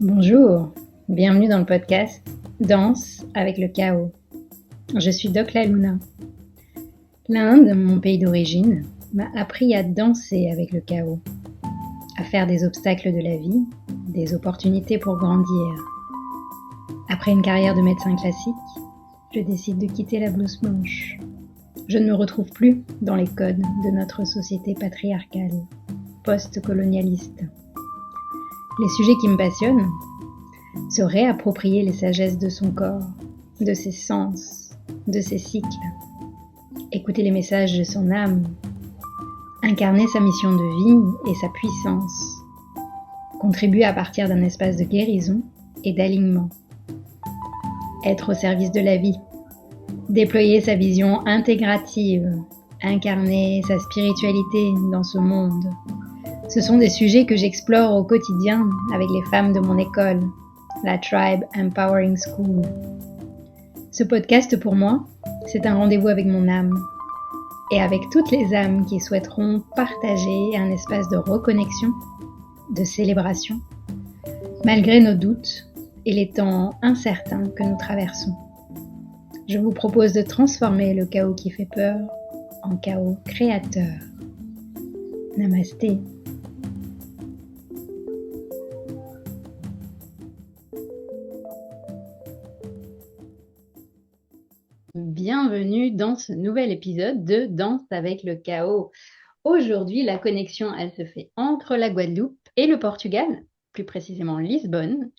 Bonjour, bienvenue dans le podcast Danse avec le chaos. Je suis Doc La Luna. L'Inde, mon pays d'origine, m'a appris à danser avec le chaos, à faire des obstacles de la vie, des opportunités pour grandir. Après une carrière de médecin classique, je décide de quitter la blouse blanche. Je ne me retrouve plus dans les codes de notre société patriarcale, post-colonialiste. Les sujets qui me passionnent, se réapproprier les sagesses de son corps, de ses sens, de ses cycles, écouter les messages de son âme, incarner sa mission de vie et sa puissance, contribuer à partir d'un espace de guérison et d'alignement, être au service de la vie, déployer sa vision intégrative, incarner sa spiritualité dans ce monde. Ce sont des sujets que j'explore au quotidien avec les femmes de mon école, la Tribe Empowering School. Ce podcast pour moi, c'est un rendez-vous avec mon âme et avec toutes les âmes qui souhaiteront partager un espace de reconnexion, de célébration, malgré nos doutes et les temps incertains que nous traversons. Je vous propose de transformer le chaos qui fait peur en chaos créateur. Namasté. Bienvenue dans ce nouvel épisode de Danse avec le chaos. Aujourd'hui, la connexion, elle se fait entre la Guadeloupe et le Portugal, plus précisément Lisbonne.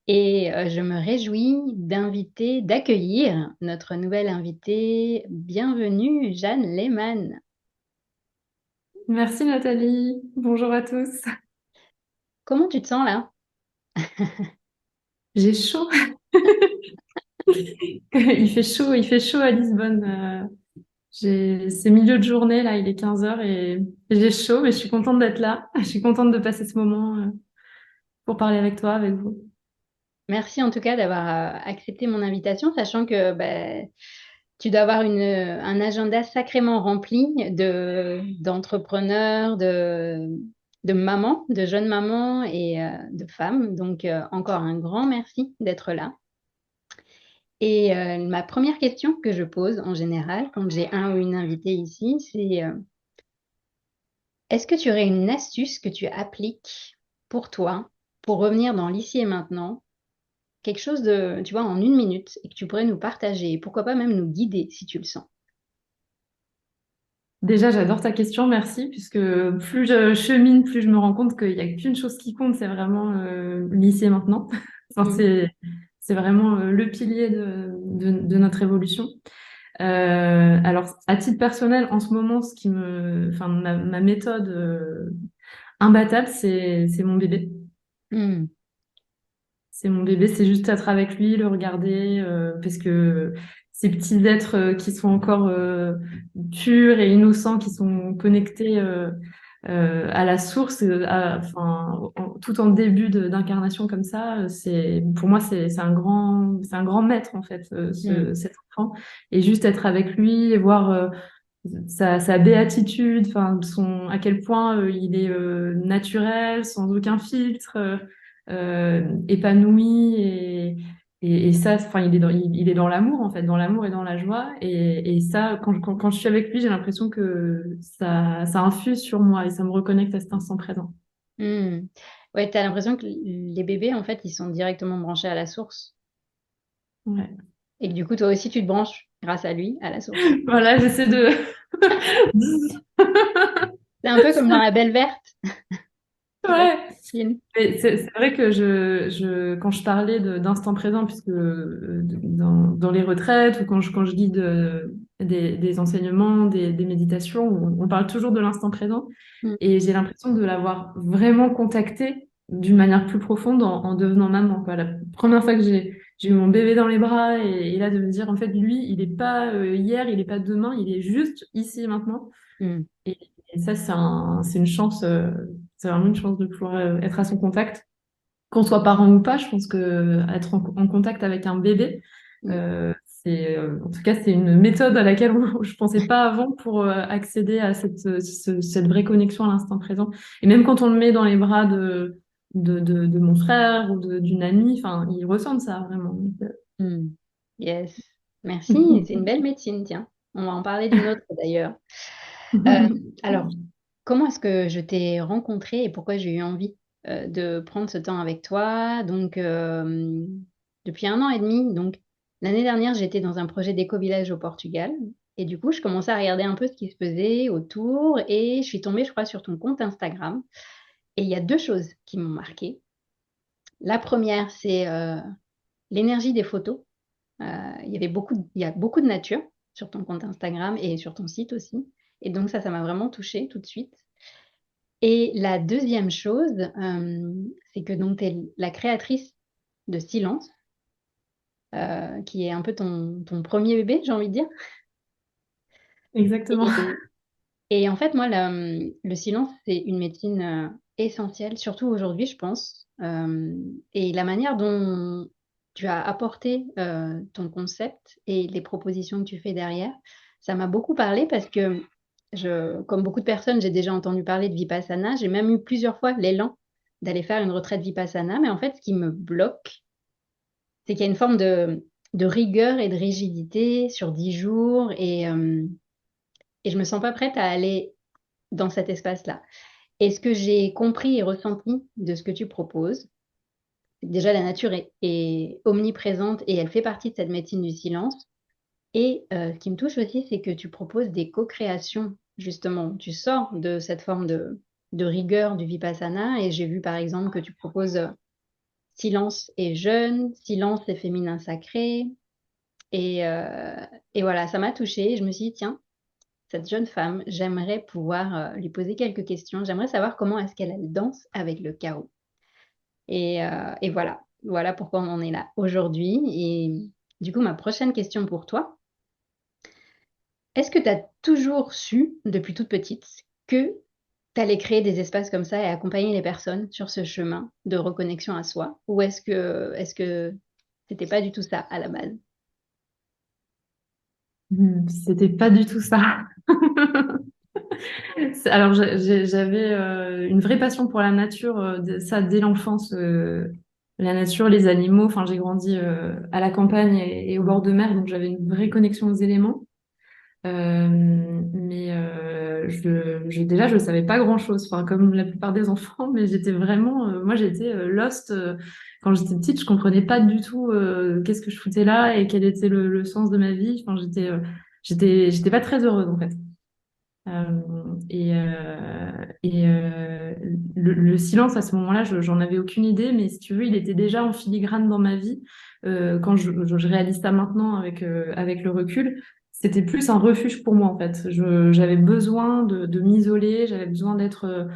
Et je me réjouis d'accueillir notre nouvelle invitée. Bienvenue, Jeanne Lehmann. Merci Nathalie, bonjour à tous. Comment tu te sens là? J'ai chaud. Il fait chaud à Lisbonne. C'est milieu de journée là, il est 15 heures et j'ai chaud, mais je suis contente d'être là. Je suis contente de passer ce moment pour parler avec toi, avec vous. Merci en tout cas d'avoir accepté mon invitation, sachant que tu dois avoir un agenda sacrément rempli d'entrepreneurs, de mamans, de jeunes mamans et de femmes. Donc, encore un grand merci d'être là. Et ma première question que je pose en général quand j'ai un ou une invitée ici, c'est est-ce que tu aurais une astuce que tu appliques pour toi, pour revenir dans l'ici et maintenant, quelque chose de, tu vois, en 1 minute et que tu pourrais nous partager, et pourquoi pas même nous guider si tu le sens. Déjà, j'adore ta question, merci, puisque plus je chemine, plus je me rends compte qu'il n'y a qu'une chose qui compte, c'est vraiment l'ici et maintenant. Enfin, Mm. c'est vraiment le pilier de notre évolution. Alors, à titre personnel, en ce moment, enfin, ma méthode imbattable, c'est mon bébé. Mm. C'est mon bébé, c'est juste être avec lui, le regarder, parce que ces petits êtres qui sont encore purs et innocents, qui sont connectés à la source, tout en début d'incarnation comme ça, pour moi, c'est un grand maître en fait, Mm. cet enfant, et juste être avec lui et voir sa béatitude, enfin à quel point il est naturel, sans aucun filtre, épanoui et ça, enfin il est dans l'amour en fait, dans l'amour et dans la joie et ça quand je suis avec lui, j'ai l'impression que ça infuse sur moi et ça me reconnecte à cet instant présent. Mm. Ouais, tu as l'impression que les bébés, en fait, ils sont directement branchés à la source. Ouais. Et que du coup, toi aussi, tu te branches grâce à lui à la source. Voilà, j'essaie de C'est un peu comme dans La Belle Verte. Je sais pas si ouais. tu film. Mais c'est vrai que quand je parlais d'instant présent, puisque dans les retraites ou quand je guide des enseignements, des méditations, on parle toujours de l'instant présent. Mm. Et j'ai l'impression de l'avoir vraiment contacté d'une manière plus profonde en devenant maman, quoi. La première fois que j'ai eu mon bébé dans les bras et là de me dire, en fait, lui, il n'est pas hier, il n'est pas demain, il est juste ici et maintenant. Mm. Et, et ça, c'est une chance, c'est vraiment une chance de pouvoir être à son contact. Qu'on soit parent ou pas, je pense que être en contact avec un bébé, Mm. en tout cas, c'est une méthode à laquelle je pensais pas avant pour accéder à cette vraie connexion à l'instant présent. Et même quand on le met dans les bras de mon frère ou d'une amie. Enfin, ils ressentent ça vraiment. Donc, Hmm. Yes. Merci. C'est une belle médecine, tiens. On va en parler d'une autre d'ailleurs. Euh, alors, comment est-ce que je t'ai rencontré et pourquoi j'ai eu envie de prendre ce temps avec toi? Donc, depuis 1 an et demi, donc l'année dernière, j'étais dans un projet d'éco-village au Portugal. Et du coup, je commençais à regarder un peu ce qui se faisait autour et je suis tombée, je crois, sur ton compte Instagram. Et il y a deux choses qui m'ont marquée. La première, c'est l'énergie des photos. Il y a beaucoup de nature sur ton compte Instagram et sur ton site aussi. Et donc ça m'a vraiment touchée tout de suite. Et la deuxième chose, c'est que donc tu es la créatrice de Silence, qui est un peu ton premier bébé, j'ai envie de dire. Exactement. Et, et en fait, moi, le silence, c'est une médecine essentielle, surtout aujourd'hui, je pense. Et la manière dont tu as apporté ton concept et les propositions que tu fais derrière, ça m'a beaucoup parlé parce que, comme beaucoup de personnes, j'ai déjà entendu parler de Vipassana. J'ai même eu plusieurs fois l'élan d'aller faire une retraite Vipassana. Mais en fait, ce qui me bloque, c'est qu'il y a une forme de rigueur et de rigidité sur 10 jours et je me sens pas prête à aller dans cet espace-là. Et ce que j'ai compris et ressenti de ce que tu proposes, c'est que déjà la nature est omniprésente et elle fait partie de cette médecine du silence. Et ce qui me touche aussi, c'est que tu proposes des co-créations, justement. Tu sors de cette forme de rigueur du Vipassana et j'ai vu par exemple que tu proposes silence et jeûne, silence et féminin sacré. Et, euh, et voilà, ça m'a touchée. Je me suis dit, tiens, cette jeune femme, j'aimerais pouvoir lui poser quelques questions. J'aimerais savoir comment est-ce qu'elle danse avec le chaos. Et voilà, voilà pourquoi on en est là aujourd'hui. Et du coup, ma prochaine question pour toi, est-ce que tu as toujours su, depuis toute petite, que tu allais créer des espaces comme ça et accompagner les personnes sur ce chemin de reconnexion à soi? Ou est-ce que c'était pas du tout ça à la base? C'était pas du tout ça. Alors, j'avais une vraie passion pour la nature, ça dès l'enfance, la nature, les animaux. Enfin, j'ai grandi à la campagne et au bord de mer, donc j'avais une vraie connexion aux éléments. Mais déjà, je savais pas grand-chose, enfin, comme la plupart des enfants, mais j'étais vraiment, moi, j'étais lost. Quand j'étais petite, je comprenais pas du tout qu'est-ce que je foutais là et quel était le sens de ma vie. Enfin, j'étais pas très heureuse en fait. Et le silence à ce moment-là, j'en avais aucune idée, mais si tu veux, il était déjà en filigrane dans ma vie. Quand je réalise ça maintenant avec le recul, c'était plus un refuge pour moi en fait. J'avais besoin de m'isoler, j'avais besoin d'être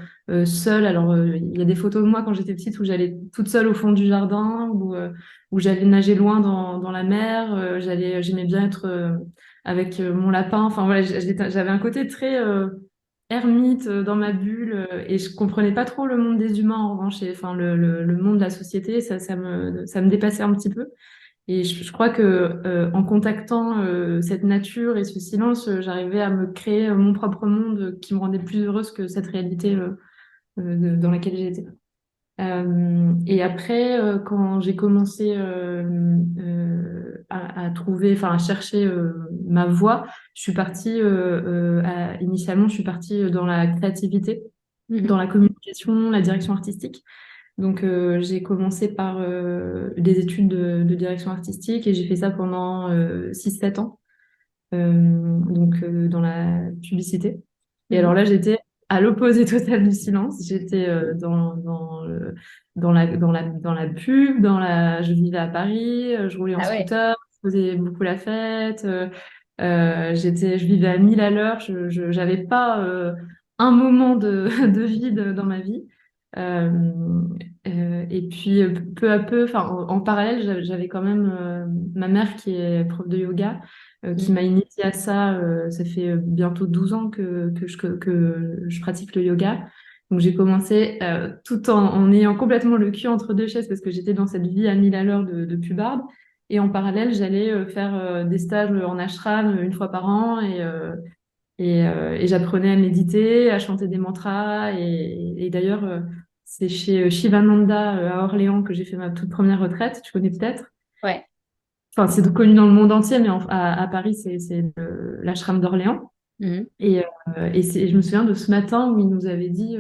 seule. Alors, il y a des photos de moi quand j'étais petite où j'allais toute seule au fond du jardin, où j'allais nager loin dans la mer. J'aimais bien être avec mon lapin. Enfin voilà, j'avais un côté très ermite dans ma bulle et je comprenais pas trop le monde des humains en revanche, enfin le monde de la société, ça me dépassait un petit peu. Et je crois que en contactant cette nature et ce silence, j'arrivais à me créer mon propre monde qui me rendait plus heureuse que cette réalité dans laquelle j'étais. Et après, quand j'ai commencé à trouver, enfin à chercher ma voie, je suis partie, initialement, je suis partie dans la créativité, dans Mhm. la communication, la direction artistique. Donc, j'ai commencé par des études de direction artistique et j'ai fait ça pendant 6-7 ans, dans la publicité. Et alors Mhm. là, j'étais à l'opposé total du silence. J'étais dans la pub, je vivais à Paris, je roulais en Ah ouais. scooter, je faisais beaucoup la fête, je vivais à 1000 à l'heure, j'avais pas un moment de vide dans ma vie. Euh, et puis peu à peu, enfin en parallèle, j'avais quand même ma mère qui est prof de yoga qui m'a Mhm. initiée à ça. Ça fait bientôt 12 ans que je pratique le yoga. Donc j'ai commencé tout en ayant complètement le cul entre deux chaises parce que j'étais dans cette vie à 1000 à l'heure de pubarde. Et en parallèle, j'allais faire des stages en ashram une fois par an et j'apprenais à méditer, à chanter des mantras. Et d'ailleurs, C'est chez Shivananda à Orléans que j'ai fait ma toute première retraite. Tu connais peut-être? Ouais. Enfin, c'est connu dans le monde entier, mais à Paris, c'est l'ashram d'Orléans. Mhm. Et je me souviens de ce matin où il nous avait dit,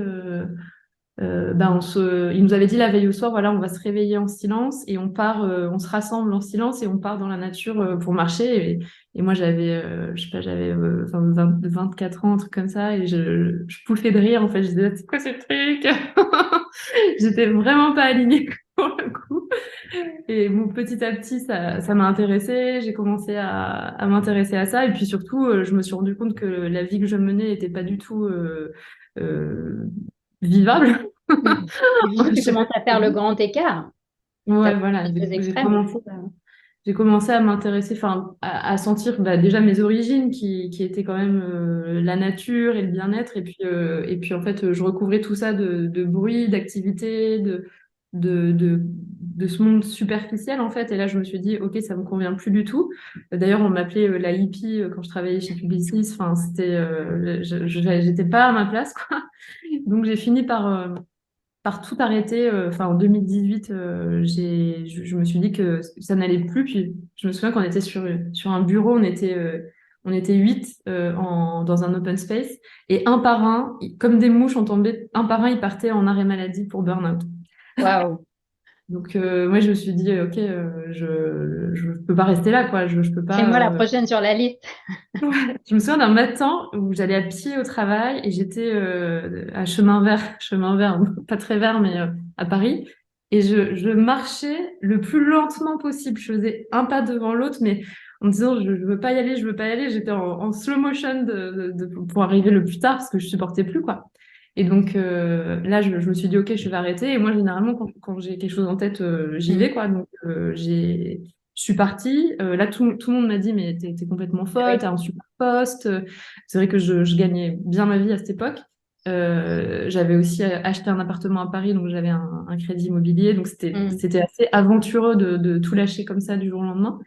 il nous avait dit la veille au soir, voilà, on va se réveiller en silence et on part, on se rassemble en silence et on part dans la nature pour marcher. Et moi, je sais pas, j'avais 24 ans, un truc comme ça, et je pouffais de rire. En fait, je disais, c'est quoi ce truc? J'étais vraiment pas alignée pour le coup. Et bon, petit à petit, ça m'a intéressée. J'ai commencé à m'intéresser à ça. Et puis surtout, je me suis rendu compte que la vie que je menais n'était pas du tout euh, vivable. Mhm. Et puis Je tu sais pas commences à faire si le grand écart. Ça Ouais, fait voilà, les deux j'ai extrêmes. commencé à m'intéresser, enfin, à sentir bah, déjà mes origines qui étaient quand même la nature et le bien-être. Et puis en fait, je recouvrais tout ça de bruit, d'activité, de ce monde superficiel en fait. Et là, je me suis dit, ok, ça me convient plus du tout. D'ailleurs, on m'appelait la hippie quand je travaillais chez Publicis. Enfin, j'étais pas à ma place, quoi. Donc j'ai fini par tout arrêter. Enfin, en 2018, je me suis dit que ça n'allait plus. Puis je me souviens qu'on était sur un bureau, on était 8 dans un open space. Et un par un, comme des mouches, on tombait, un par un, ils partaient en arrêt maladie pour burn-out. Waouh. Donc moi, je me suis dit, ok, je peux pas rester là, quoi. Je peux C'est pas. moi la prochaine sur la liste. Je me souviens d'un matin où j'allais à pied au travail et j'étais à chemin vert, pas très vert, mais à Paris. Et je marchais le plus lentement possible. Je faisais un pas devant l'autre, mais en me disant, je veux pas y aller, je veux pas y aller. J'étais en slow motion pour arriver le plus tard parce que je supportais plus, quoi. Et donc là, je me suis dit, ok, je vais arrêter. Et moi, généralement, quand j'ai quelque chose en tête, j'y Mhm. vais, quoi. Donc je suis partie. Là, tout le monde m'a dit, mais t'es complètement Ah folle, oui. t'as un super poste. C'est vrai que je gagnais bien ma vie à cette époque. J'avais aussi acheté un appartement à Paris, donc j'avais un crédit immobilier. Donc Mhm. c'était assez aventureux de tout lâcher comme ça du jour au lendemain.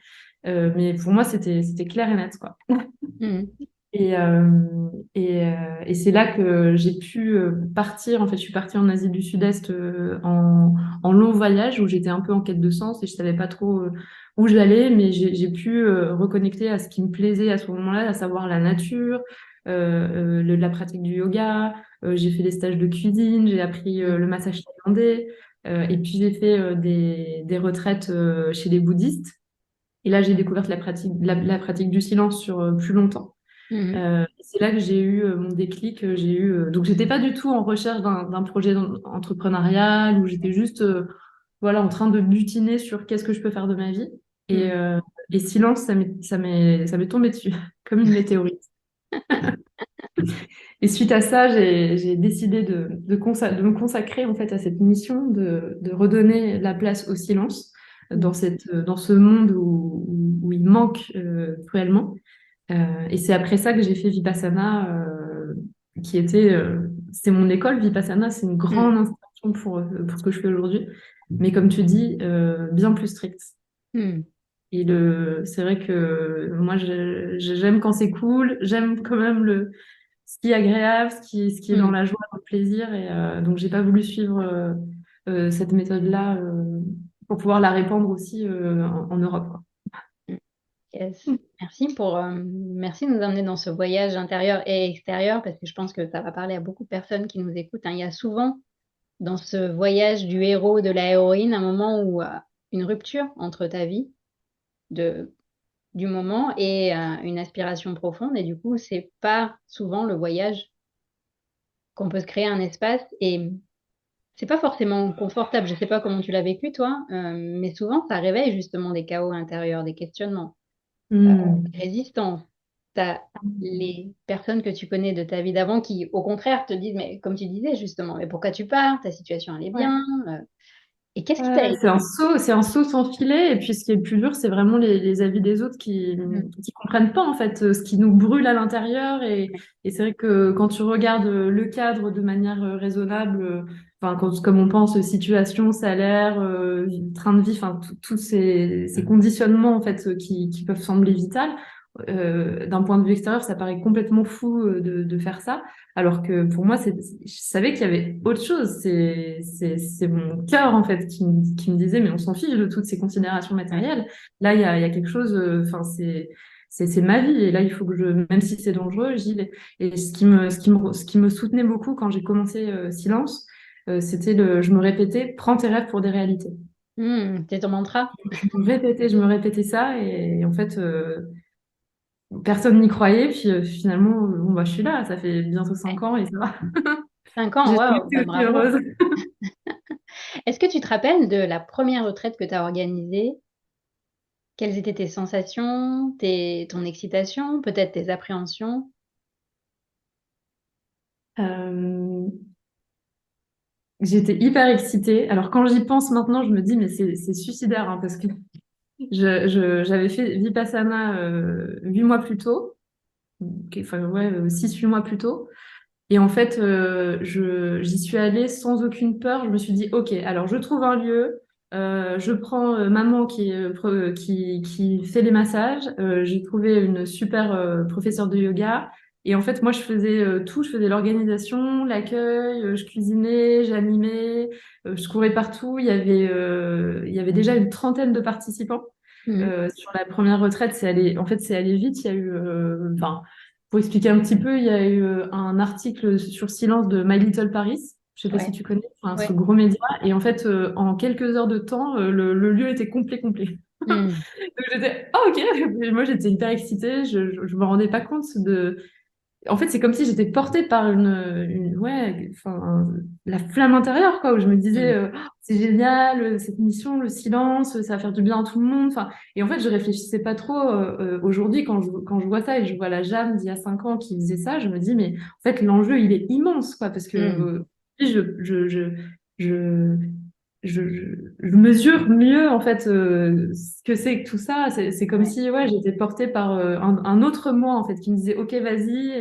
Mais pour moi, c'était clair et net, quoi. Mhm. Et, et c'est là que j'ai pu partir. En fait, je suis partie en Asie du Sud-Est en long voyage où j'étais un peu en quête de sens et je savais pas trop où j'allais, mais j'ai pu reconnecter à ce qui me plaisait à ce moment-là, à savoir la nature, la pratique du yoga. J'ai fait des stages de cuisine, j'ai appris Mhm. le massage thaïlandais, et puis j'ai fait des retraites chez les bouddhistes. Et là, j'ai découvert la pratique du silence sur plus longtemps. Mhm. C'est là que j'ai eu mon déclic. Donc, j'étais pas du tout en recherche d'un projet entrepreneurial où j'étais juste voilà, en train de butiner sur qu'est-ce que je peux faire de ma vie. Et, Mhm. euh, et silence, ça m'est tombé dessus, comme une météorite. Et suite à ça, j'ai décidé de me consacrer en fait à cette mission de redonner la place au silence dans ce monde où il manque cruellement. Et c'est après ça que j'ai fait Vipassana, c'est mon école. Vipassana, c'est une grande Mhm. inspiration pour ce que je fais aujourd'hui. Mais comme tu dis, bien plus strict. Mhm. C'est vrai que moi, j'aime quand c'est cool, j'aime quand même ce qui est agréable, ce qui est dans Mhm. la joie, dans le plaisir. Et donc, j'ai pas voulu suivre cette méthode-là pour pouvoir la répandre aussi en Europe, quoi. Yes. Merci de nous emmener dans ce voyage intérieur et extérieur parce que je pense que ça va parler à beaucoup de personnes qui nous écoutent, hein. Il y a souvent dans ce voyage du héros, de la héroïne, un moment où une rupture entre ta vie de, du moment et une aspiration profonde. Et du coup, c'est pas souvent le voyage qu'on peut se créer un espace et c'est pas forcément confortable. Je sais pas comment tu l'as vécu toi, mais souvent ça réveille justement des chaos intérieurs, des questionnements, Hmm. des résistances. T'as les personnes que tu connais de ta vie d'avant qui, au contraire, te disent, mais comme tu disais justement, mais pourquoi tu pars? Ta situation elle est Ouais. bien. Et qu'est-ce qui t'a Ouais, aidé? c'est un saut sans filet. Et puis, ce qui est le plus dur, c'est vraiment les avis des autres Mhm. qui comprennent pas, en fait, ce qui nous brûle à l'intérieur. Et c'est vrai que quand tu regardes le cadre de manière raisonnable, enfin, comme on pense, situation, salaire, train de vie, enfin, tous ces conditionnements, en fait, qui peuvent sembler vitaux, d'un point de vue extérieur, ça paraît complètement fou de faire ça. Alors que pour moi, je savais qu'il y avait autre chose. C'est mon cœur, en fait, qui me disait, mais on s'en fiche de toutes ces considérations matérielles. Là, il y a quelque chose, enfin, c'est ma vie. Et là, il faut que même si c'est dangereux, j'y vais. Et ce qui me soutenait beaucoup quand j'ai commencé Silence, c'était je me répétais, prends tes rêves pour des réalités. C'est ton mantra? Je me répétais ça et en fait, personne n'y croyait. Puis finalement, bon, bah, je suis là, ça fait bientôt Ouais. 5 ans et ça va. 5 ans, J'ai jamais waouh, été bah aussi bravo. heureuse. Est-ce que tu te rappelles de la première retraite que tu as organisée? Quelles étaient tes sensations, ton excitation, peut-être tes appréhensions? Euh, J'étais hyper excitée. Alors quand j'y pense maintenant, je me dis, mais c'est suicidaire hein, parce que j'avais fait Vipassana 8 mois plus tôt, enfin ouais, 6, 8 mois plus tôt. Et en fait, j'y suis allée sans aucune peur. Je me suis dit, OK, alors je trouve un lieu, je prends maman qui fait les massages. J'ai trouvé une super professeure de yoga. Et en fait, moi, je faisais tout. Je faisais l'organisation, l'accueil, je cuisinais, j'animais, je courais partout. Il y avait déjà une trentaine de participants. Mmh. Sur la première retraite, en fait, c'est allé vite. Il y a eu, enfin, pour expliquer un petit peu, il y a eu un article sur Silence de My Little Paris. Je sais pas si Ouais, tu connais, enfin, ce ouais. gros média. Et en fait, en quelques heures de temps, le lieu était complet. Mmh. Donc j'étais, ah ok. Et moi, j'étais hyper excitée. Je me rendais pas compte en fait, c'est comme si j'étais portée par ouais, enfin, la flamme intérieure, quoi, où je me disais, Mmh. oh, c'est génial, cette mission, le silence, ça va faire du bien à tout le monde. Enfin, et en fait, je réfléchissais pas trop. Aujourd'hui, quand je vois ça et je vois la Jeanne d'il y a 5 ans qui faisait ça, je me dis, mais en fait, l'enjeu, il est immense, quoi, parce que Mmh. je, je mesure mieux en fait ce que c'est que tout ça. C'est comme Ouais. si ouais, j'étais portée par un autre moi en fait qui me disait ok vas-y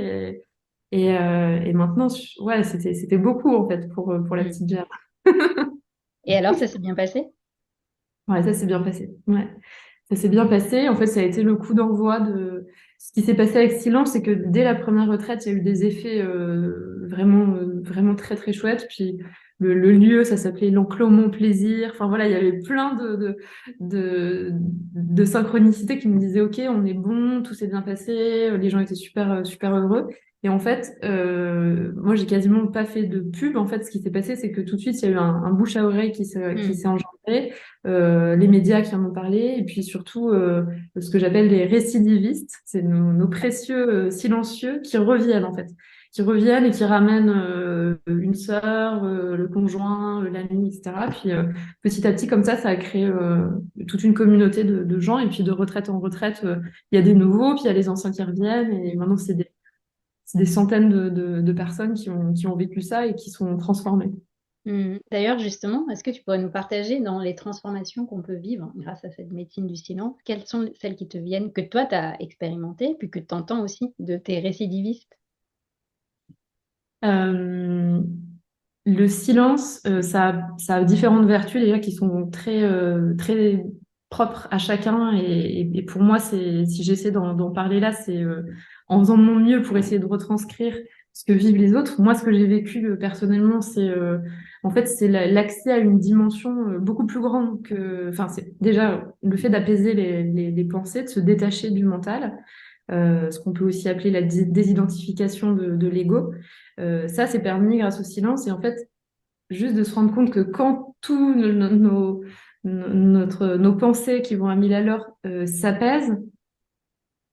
et maintenant ouais c'était beaucoup en fait pour la Mmh. petite Jade. Et alors, ça s'est bien passé? Ouais, ça s'est bien passé. Ouais, ça s'est bien passé. En fait, ça a été le coup d'envoi de ce qui s'est passé avec Silence, c'est que dès la première retraite, il y a eu des effets vraiment très très chouettes. Puis le lieu, ça s'appelait l'Enclos Mon Plaisir. Enfin voilà, il y avait plein de synchronicités qui me disaient ok, on est bon, tout s'est bien passé, les gens étaient super heureux. Et en fait, moi, j'ai quasiment pas fait de pub. En fait, ce qui s'est passé, c'est que tout de suite, il y a eu un bouche à oreille qui Mmh. s'est engendré, les médias qui en ont parlé, et puis surtout ce que j'appelle les récidivistes, c'est nos précieux silencieux qui reviennent en fait, qui reviennent et qui ramènent une sœur, le conjoint, l'ami, etc. Puis petit à petit comme ça a créé toute une communauté de gens, et puis de retraite en retraite, il y a des nouveaux, puis il y a les anciens qui reviennent, et maintenant c'est des centaines de personnes qui ont vécu ça et qui sont transformées. Mmh. D'ailleurs, justement, est-ce que tu pourrais nous partager dans les transformations qu'on peut vivre grâce à cette médecine du silence, quelles sont celles qui te viennent, que toi tu as expérimentées, puis que tu entends aussi de tes récidivistes? Euh, le silence, ça a différentes vertus déjà qui sont très propres à chacun. Et pour moi, si j'essaie d'en parler là, c'est en faisant de mon mieux pour essayer de retranscrire ce que vivent les autres. Moi, ce que j'ai vécu personnellement, c'est en fait, c'est l'accès à une dimension beaucoup plus grande enfin, c'est déjà le fait d'apaiser les pensées, de se détacher du mental, ce qu'on peut aussi appeler la désidentification de l'ego. Ça, c'est permis grâce au silence. Et en fait, juste de se rendre compte que quand tous nos pensées qui vont à mille à l'heure s'apaisent,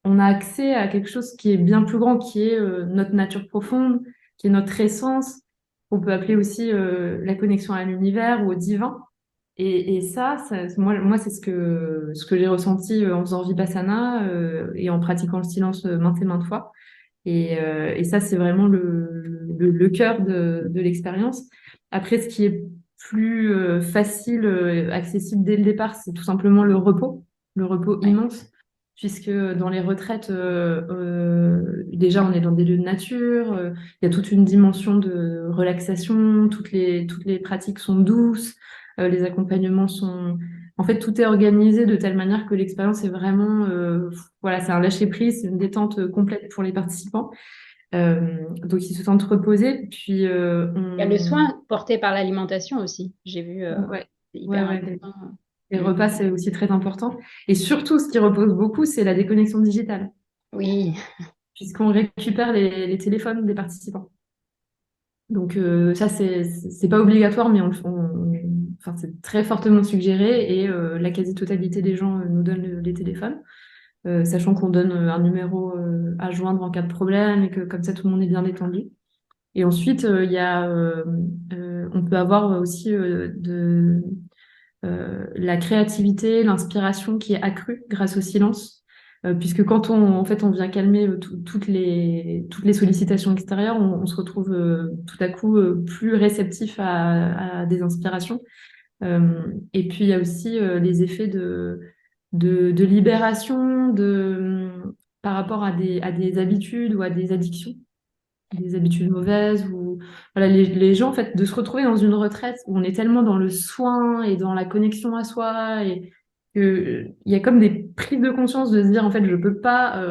on a accès à quelque chose qui est bien plus grand, qui est notre nature profonde, qui est notre essence, qu'on peut appeler aussi la connexion à l'univers ou au divin. Et moi c'est ce que j'ai ressenti en faisant Vipassana et en pratiquant le silence maintes et maintes fois. Et ça, c'est vraiment le cœur de l'expérience. Après, ce qui est plus facile, accessible dès le départ, c'est tout simplement le repos Ouais. immense, puisque dans les retraites, déjà, on est dans des lieux de nature, il y a toute une dimension de relaxation, toutes les pratiques sont douces, Les accompagnements sont... En fait, tout est organisé de telle manière que l'expérience est vraiment... voilà, c'est un lâcher-prise, c'est une détente complète pour les participants. Donc, ils se sentent reposés. Puis, Il y a le on... soin porté par l'alimentation aussi. J'ai vu, Ouais, c'est ouais, hyper ouais. important. Les Mm. repas, c'est aussi très important. Et surtout, ce qui repose beaucoup, c'est la déconnexion digitale, Oui, puisqu'on récupère les téléphones des participants. Donc ça, c'est pas obligatoire, mais enfin, c'est très fortement suggéré et la quasi-totalité des gens nous donnent les téléphones, sachant qu'on donne un numéro à joindre en cas de problème et que comme ça, tout le monde est bien détendu. Et ensuite, on peut avoir aussi la créativité, l'inspiration qui est accrue grâce au silence. Puisque quand en fait, on vient calmer toutes les sollicitations extérieures, on se retrouve tout à coup plus réceptif à des inspirations. Et puis, il y a aussi les effets de libération par rapport à des habitudes ou à des addictions, des habitudes mauvaises ou voilà les gens en fait de se retrouver dans une retraite où on est tellement dans le soin et dans la connexion à soi et que il y a comme des prises de conscience de se dire en fait je peux pas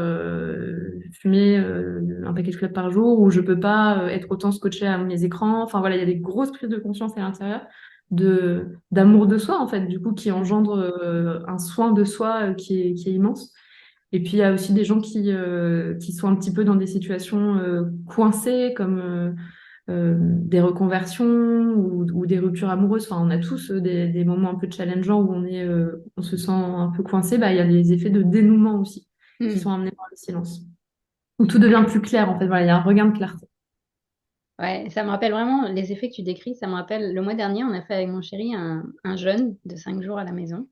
fumer un paquet de clopes par jour ou je peux pas être autant scotché à mes écrans, enfin voilà il y a des grosses prises de conscience à l'intérieur de d'amour de soi en fait du coup qui engendre un soin de soi qui est immense. Et puis, il y a aussi des gens qui sont un petit peu dans des situations coincées, comme des reconversions ou des ruptures amoureuses. Enfin, on a tous des moments un peu challengeants où on se sent un peu coincé. Bah, il y a des effets de dénouement aussi qui Mm. sont amenés par le silence. Où tout devient plus clair, en fait. Voilà, il y a un regain de clarté. Ouais, ça me rappelle vraiment les effets que tu décris. Ça me rappelle le mois dernier, on a fait avec mon chéri un jeûne de 5 jours à la maison.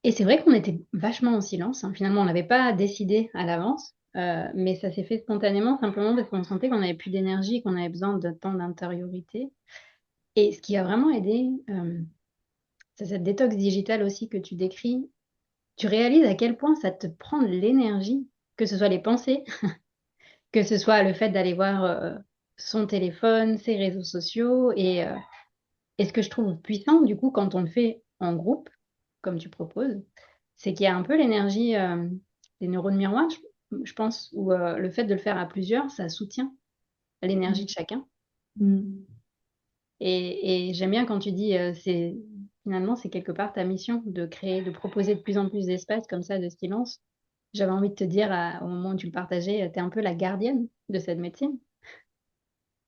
Et c'est vrai qu'on était vachement en silence, hein. Finalement, on n'avait pas décidé à l'avance, mais ça s'est fait spontanément, simplement parce qu'on sentait qu'on avait plus d'énergie, qu'on avait besoin de temps d'intériorité. Et ce qui a vraiment aidé, c'est cette détox digitale aussi que tu décris. Tu réalises à quel point ça te prend de l'énergie, que ce soit les pensées, que ce soit le fait d'aller voir son téléphone, ses réseaux sociaux. Et ce que je trouve puissant, du coup, quand on le fait en groupe, comme tu proposes, c'est qu'il y a un peu l'énergie des neurones miroirs, je pense, où le fait de le faire à plusieurs, ça soutient l'énergie de chacun. Mm. Et j'aime bien quand tu dis, finalement, c'est quelque part ta mission de créer, de proposer de plus en plus d'espaces comme ça, de silence. J'avais envie de te dire, au moment où tu le partageais, tu es un peu la gardienne de cette médecine.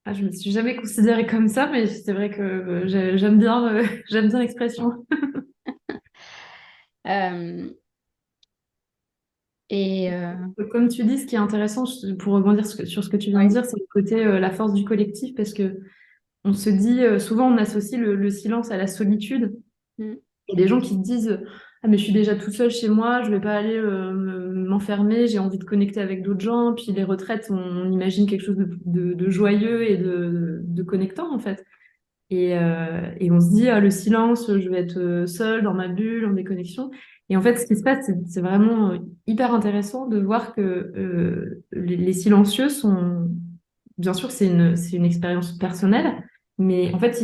Ah, je me suis jamais considérée comme ça, mais c'est vrai que j'aime bien, j'aime bien l'expression. Euh, et Comme tu dis, ce qui est intéressant, pour rebondir sur ce que tu viens de ouais. dire, c'est le côté la force du collectif, parce que on se dit, souvent on associe le silence à la solitude. Mm, Il y a des gens qui se disent, ah mais je suis déjà toute seule chez moi, je vais pas aller m'enfermer, j'ai envie de connecter avec d'autres gens. Puis les retraites, on imagine quelque chose de joyeux et de connectant en fait. Et on se dit, ah, le silence, je vais être seule dans ma bulle, en déconnexion. Et en fait, ce qui se passe, c'est vraiment hyper intéressant de voir que les silencieux sont, bien sûr, c'est une expérience personnelle, mais en fait,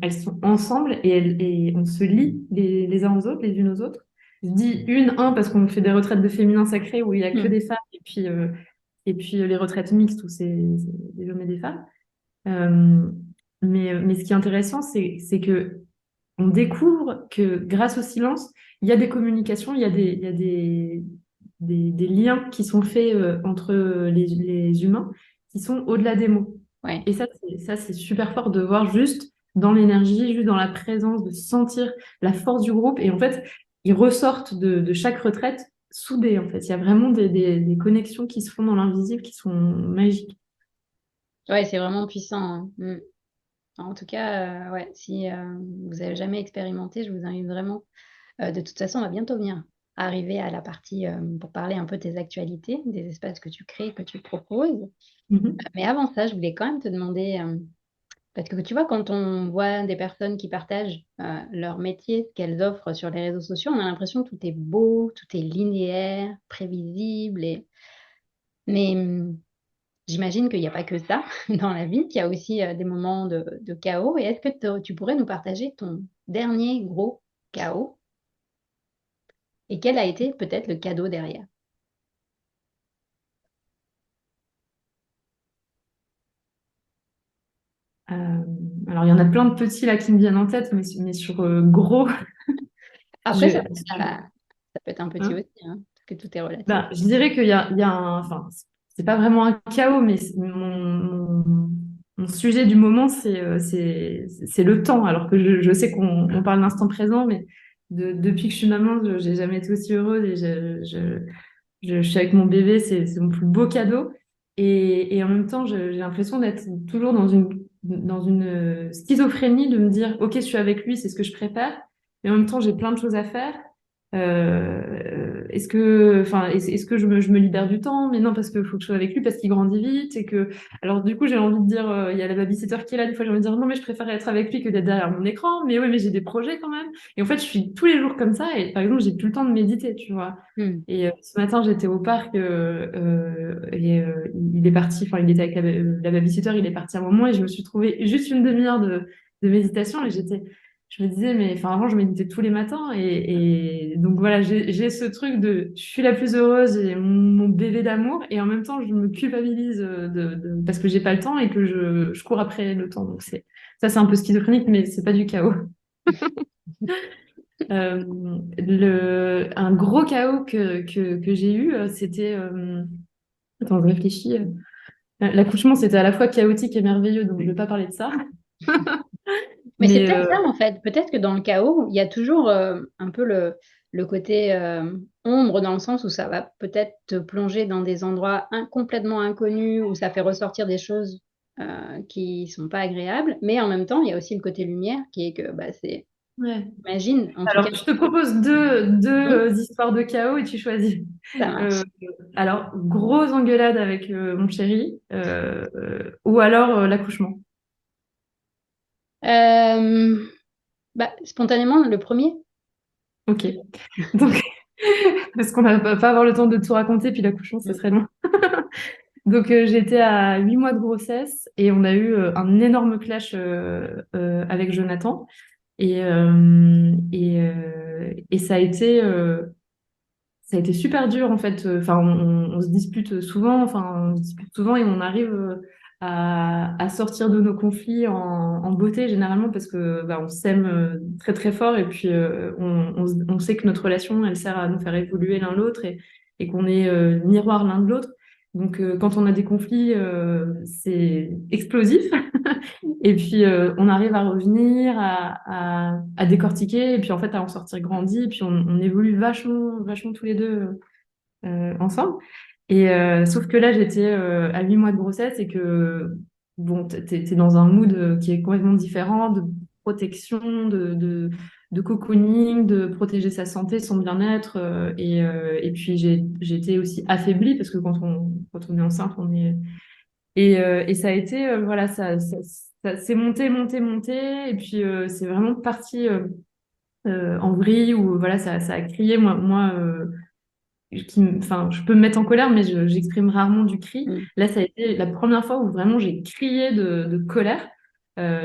elles sont ensemble et on se lie les uns aux autres, les unes aux autres. Je dis un, parce qu'on fait des retraites de féminin sacré où il y a que mm. des femmes, et puis les retraites mixtes où c'est des hommes et des femmes. Euh, mais ce qui est intéressant, c'est que on découvre que grâce au silence, il y a des communications, il y a des liens qui sont faits entre les humains qui sont au-delà des mots. Ouais. Et ça, c'est super fort de voir juste dans l'énergie, juste dans la présence, de sentir la force du groupe. Et en fait, ils ressortent de chaque retraite soudés. En fait, il y a vraiment des connexions qui se font dans l'invisible qui sont magiques. Ouais, c'est vraiment puissant, hein. Mm. En tout cas, ouais, si vous avez jamais expérimenté, je vous invite vraiment. De toute façon, on va bientôt venir arriver à la partie pour parler un peu de tes actualités, des espaces que tu crées, que tu proposes. Mhm. Mais avant ça, je voulais quand même te demander, parce que tu vois, quand on voit des personnes qui partagent leur métier, ce qu'elles offrent sur les réseaux sociaux, on a l'impression que tout est beau, tout est linéaire, prévisible. Mais J'imagine qu'il n'y a pas que ça dans la vie, qu'il y a aussi des moments de chaos. Et est-ce que tu pourrais nous partager ton dernier gros chaos et quel a été peut-être le cadeau derrière? Euh, alors, il y en a plein de petits là qui me viennent en tête, mais sur gros, Après, je, ça peut être un petit hein. aussi, hein, parce que tout est relatif. Ben, je dirais qu'il y a enfin, c'est pas vraiment un chaos, mais mon sujet du moment, c'est le temps. Alors que je sais qu'on parle d'instant présent, mais depuis que je suis maman, j'ai jamais été aussi heureuse et je suis avec mon bébé, c'est mon plus beau cadeau. Et en même temps, j'ai l'impression d'être toujours dans une schizophrénie de me dire, OK, je suis avec lui, c'est ce que je préfère. Mais en même temps, j'ai plein de choses à faire. Est-ce que je me libère du temps? Mais non, parce qu'il faut que je sois avec lui, parce qu'il grandit vite. Alors du coup, j'ai envie de dire, il y a la babysitter qui est là. Des fois, j'ai envie de dire, non, mais je préfère être avec lui que d'être derrière mon écran. Mais oui, mais j'ai des projets quand même. Et en fait, je suis tous les jours comme ça. Et par exemple, j'ai plus le temps de méditer, tu vois. Hmm. Et ce matin, j'étais au parc et il est parti, enfin, il était avec la babysitter, il est parti un moment et je me suis trouvé juste une demi-heure de méditation et je me disais, mais enfin, avant, je méditais tous les matins et donc voilà, j'ai ce truc de je suis la plus heureuse, j'ai mon bébé d'amour et en même temps, je me culpabilise parce que j'ai pas le temps et que je cours après le temps. Donc c'est un peu schizophrénique, mais c'est pas du chaos. Euh, un gros chaos que j'ai eu, c'était. Attends, je réfléchis. L'accouchement, c'était à la fois chaotique et merveilleux, donc je ne vais pas parler de ça. Mais c'est Mais peut-être ça en fait. Peut-être que dans le chaos, il y a toujours un peu le côté ombre dans le sens où ça va peut-être te plonger dans des endroits complètement inconnus, où ça fait ressortir des choses qui sont pas agréables. Mais en même temps, il y a aussi le côté lumière qui est que bah, c'est, ouais. imagine, en tout cas, Alors, je te propose deux oui, histoires de chaos et tu choisis. ça Euh, marche. alors, grosse engueulade avec mon chéri, ou alors l'accouchement. Euh, bah, spontanément, le premier. Ok. Donc, parce qu'on va pas avoir le temps de tout raconter, puis l'accouchement, ce Mm. serait long. Donc j'étais à 8 mois de grossesse et on a eu un énorme clash avec Jonathan et ça a été super dur en fait. Enfin on se dispute souvent, et on arrive à sortir de nos conflits en beauté généralement parce que bah, on s'aime très très fort et puis on sait que notre relation elle sert à nous faire évoluer l'un l'autre et qu'on est miroir l'un de l'autre. Donc quand on a des conflits, c'est explosif. Et puis on arrive à revenir, à décortiquer, et puis en fait à en sortir grandi, et puis on évolue vachement, vachement tous les deux ensemble. Et sauf que là j'étais à 8 mois de grossesse et que bon, t'es dans un mood qui est complètement différent de protection, de cocooning, de protéger sa santé, son bien-être. Et puis j'ai été aussi affaiblie parce que quand on est enceinte, on est et ça a été, voilà, ça s'est monté, monté, monté, et puis c'est vraiment parti en vrille où voilà, ça a crié. Moi enfin, je peux me mettre en colère, mais j'exprime rarement du cri. Mm. Là, ça a été la première fois où vraiment j'ai crié de colère.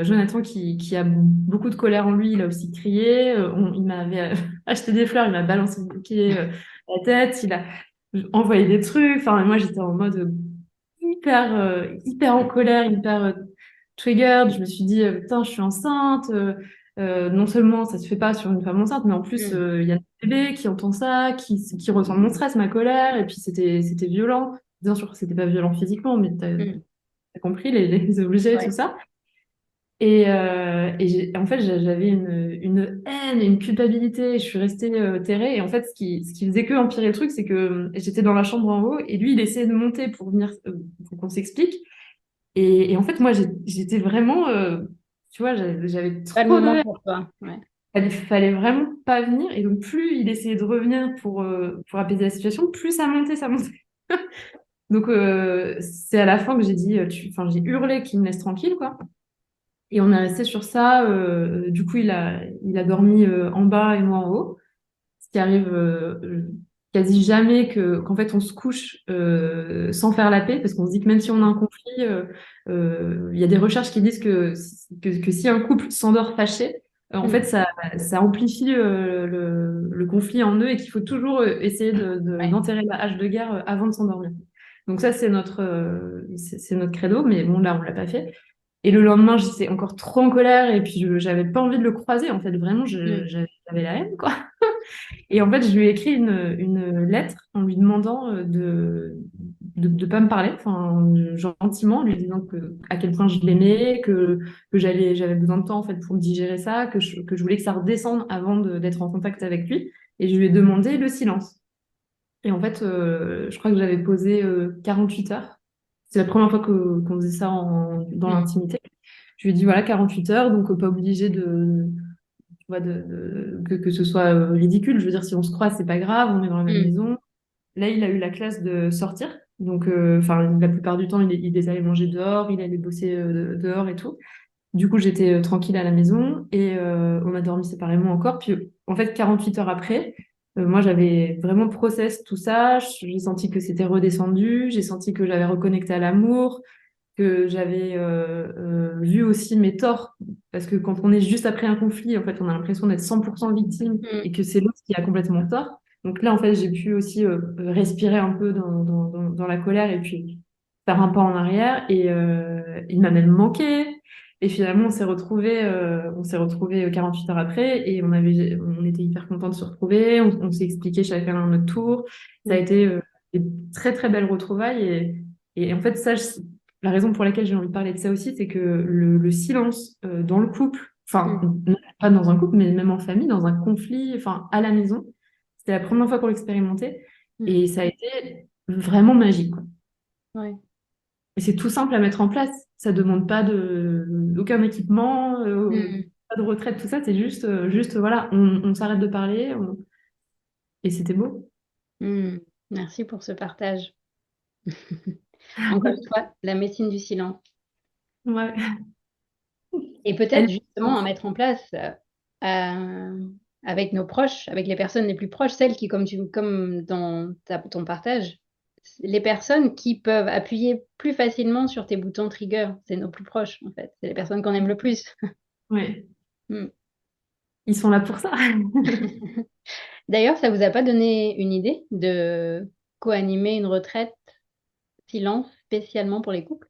Jonathan, qui a beaucoup de colère en lui, il a aussi crié. Il m'avait acheté des fleurs, il m'a balancé le bouquet à la tête, il a envoyé des trucs. Enfin, moi, j'étais en mode hyper, hyper en colère, hyper triggered. Je me suis dit, putain, je suis enceinte. Non seulement ça se fait pas sur une femme enceinte, mais en plus, Mm. il y a un bébé qui entend ça, qui ressent mon stress, ma colère, et puis c'était violent. Bien sûr, c'était pas violent physiquement, mais Mm. t'as compris les objets et tout Ouais. ça. Et en fait, j'avais une haine et une culpabilité. Je suis restée terrée. Et en fait, ce qui faisait que empirer le truc, c'est que j'étais dans la chambre en haut et lui, il essayait de monter pour venir, pour qu'on s'explique. Et en fait, moi, j'étais vraiment, tu vois, j'avais Pas le trop de moment haine. pour toi. Ouais. Fallait vraiment pas venir. Et donc, plus il essayait de revenir pour apaiser la situation, plus ça montait, ça montait. Donc, c'est à la fin que j'ai dit, enfin, j'ai hurlé qu'il me laisse tranquille, quoi. Et on est resté sur ça. Du coup, il a dormi en bas et moi en haut, ce qui arrive quasi jamais qu'en fait on se couche sans faire la paix, parce qu'on se dit que même si on a un conflit, il y a des recherches qui disent que si un couple s'endort fâché, en Mm. fait ça amplifie le conflit en eux et qu'il faut toujours essayer Ouais. d'enterrer la hache de guerre avant de s'endormir. Donc ça c'est notre credo, mais bon là on l'a pas fait. Et le lendemain j'étais encore trop en colère et puis j'avais pas envie de le croiser en fait, vraiment Mm. j'avais la haine quoi. Et en fait, je lui ai écrit une lettre en lui demandant de pas me parler, enfin, gentiment, en lui disant à quel point je l'aimais, que j'avais besoin de temps, en fait, pour digérer ça, que je voulais que ça redescende avant d'être en contact avec lui. Et je lui ai demandé le silence. Et en fait, je crois que j'avais posé 48 heures. C'est la première fois qu'on faisait ça dans Mm. l'intimité. Je lui ai dit, voilà, 48 heures, donc pas obligé tu vois, que ce soit ridicule. Je veux dire, si on se croise, c'est pas grave, on est dans la même Mm. maison. Là, il a eu la classe de sortir. Donc, enfin, la plupart du temps, il est allé manger dehors, il allait bosser dehors et tout. Du coup, j'étais tranquille à la maison et on a dormi séparément encore. Puis, en fait, 48 heures après, moi, j'avais vraiment process tout ça. J'ai senti que c'était redescendu. J'ai senti que j'avais reconnecté à l'amour, que j'avais vu aussi mes torts, parce que quand on est juste après un conflit, en fait, on a l'impression d'être 100% victime Mm. et que c'est l'autre qui a complètement tort. Donc là, en fait, j'ai pu aussi respirer un peu dans la colère et puis faire un pas en arrière. Et il m'a même manqué. Et finalement, on s'est retrouvés 48 heures après et on était hyper contents de se retrouver. On s'est expliqué chacun à notre tour. Ça a Mm. été des très, très belles retrouvailles. Et en fait, la raison pour laquelle j'ai envie de parler de ça aussi, c'est que le silence dans le couple, enfin, Mm. pas dans un couple, mais même en famille, dans un conflit, enfin, à la maison, c'était la première fois qu'on l'expérimentait Mm. et ça a été vraiment magique, quoi. Ouais. Et c'est tout simple à mettre en place. Ça demande pas aucun équipement, Mm. pas de retraite, tout ça. C'est juste voilà, on s'arrête de parler et c'était beau. Mm. Merci pour ce partage. Encore une fois, la médecine du silence. Ouais. Et peut-être Elle- justement à mettre en place avec nos proches, avec les personnes les plus proches, celles qui, comme dans ton partage, les personnes qui peuvent appuyer plus facilement sur tes boutons trigger, c'est nos plus proches en fait, c'est les personnes qu'on aime le plus. Ouais. Mm. Ils sont là pour ça. D'ailleurs, ça vous a pas donné une idée de co-animer une retraite silence spécialement pour les couples?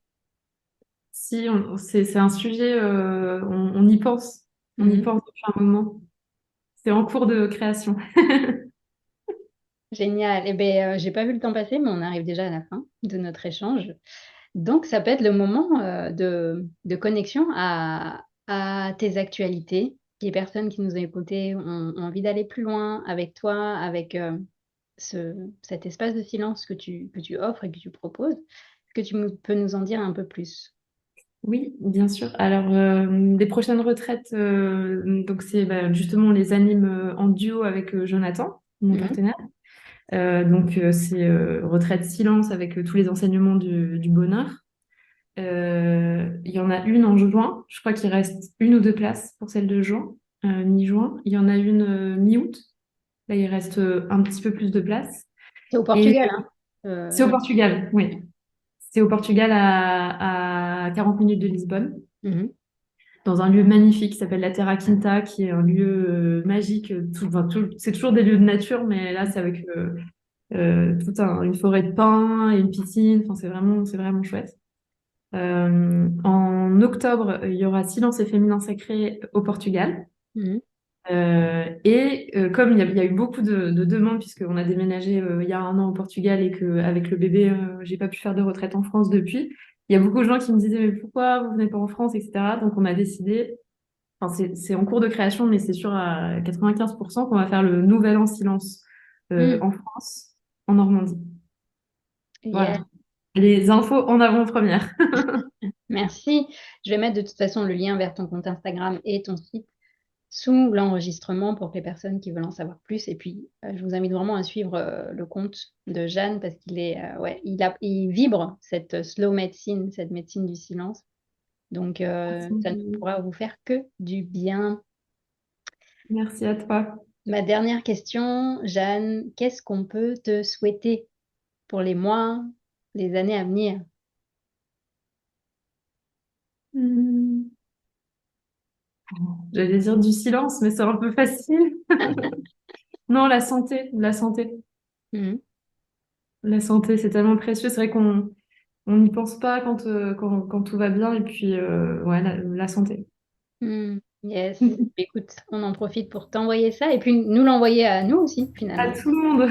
Si, c'est un sujet, on y pense. On y Mhm. pense depuis un moment. C'est en cours de création. Génial. Eh bien, j'ai pas vu le temps passer, mais on arrive déjà à la fin de notre échange. Donc, ça peut être le moment de connexion à tes actualités. Les personnes qui nous ont écoutés ont envie d'aller plus loin avec toi, avec cet espace de silence que tu offres et que tu proposes. Est-ce que peux nous en dire un peu plus? Oui, bien sûr. Alors, les prochaines retraites, donc c'est justement on les anime en duo avec Jonathan, mon Mhm. partenaire. Donc, c'est retraite silence avec tous les enseignements du bonheur. Il y en a une en juin. Je crois qu'il reste une ou deux places pour celle de juin, mi-juin. Il y en a une mi-août. Là, il reste un petit peu plus de place. C'est au Et Portugal, hein? c'est au Ouais. Portugal, oui. C'est au Portugal à 40 minutes de Lisbonne, Mhm. dans un lieu magnifique qui s'appelle la Terra Quinta, qui est un lieu magique. C'est toujours des lieux de nature, mais là, c'est avec une forêt de pins et une piscine. Enfin, c'est vraiment chouette. En octobre, il y aura Silence et Féminin Sacré au Portugal. Mhm. Comme il y a eu beaucoup de demandes, puisqu'on a déménagé il y a un an au Portugal et qu'avec le bébé, j'ai pas pu faire de retraite en France depuis, il y a beaucoup de gens qui me disaient, mais pourquoi vous venez pas en France, etc. Donc on a décidé, enfin c'est en cours de création, mais c'est sûr à 95% qu'on va faire le Nouvel An Silence Mhm. en France, en Normandie. Yes. Voilà. Les infos en avant-première. Merci. Je vais mettre de toute façon le lien vers ton compte Instagram et ton site sous l'enregistrement pour que les personnes qui veulent en savoir plus. Et puis, je vous invite vraiment à suivre le compte de Jeanne parce qu'il est, ouais, il vibre cette slow médecine, cette médecine du silence. Donc, ça ne Merci pourra vous faire que du bien. Merci à toi. Ma dernière question, Jeanne, qu'est-ce qu'on peut te souhaiter pour les mois, les années à venir? Hmm. J'allais dire du silence, mais c'est un peu facile. Non, la santé, la santé. Mhm. La santé, c'est tellement précieux. C'est vrai qu'on n'y pense pas quand tout va bien. Et puis, ouais, la santé. Yes. Écoute, on en profite pour t'envoyer ça et puis nous l'envoyer à nous aussi, À finalement. tout le monde.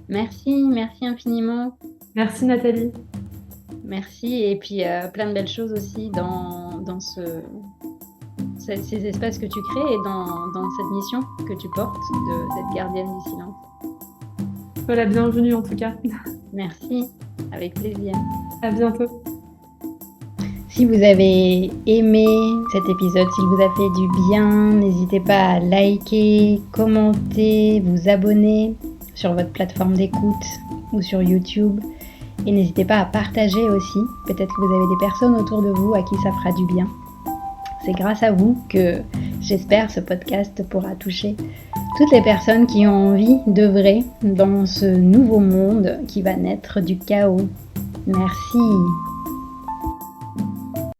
Merci, merci infiniment. Merci Nathalie. Merci. Et puis plein de belles choses aussi dans ces espaces que tu crées et dans cette mission que tu portes d'être gardienne du silence. Sois la bienvenue en tout cas. Merci, avec plaisir. À bientôt. Si vous avez aimé cet épisode, s'il vous a fait du bien, n'hésitez pas à liker, commenter, vous abonner sur votre plateforme d'écoute ou sur YouTube. Et n'hésitez pas à partager aussi. Peut-être que vous avez des personnes autour de vous à qui ça fera du bien. C'est grâce à vous que j'espère ce podcast pourra toucher toutes les personnes qui ont envie d'œuvrer dans ce nouveau monde qui va naître du chaos. Merci.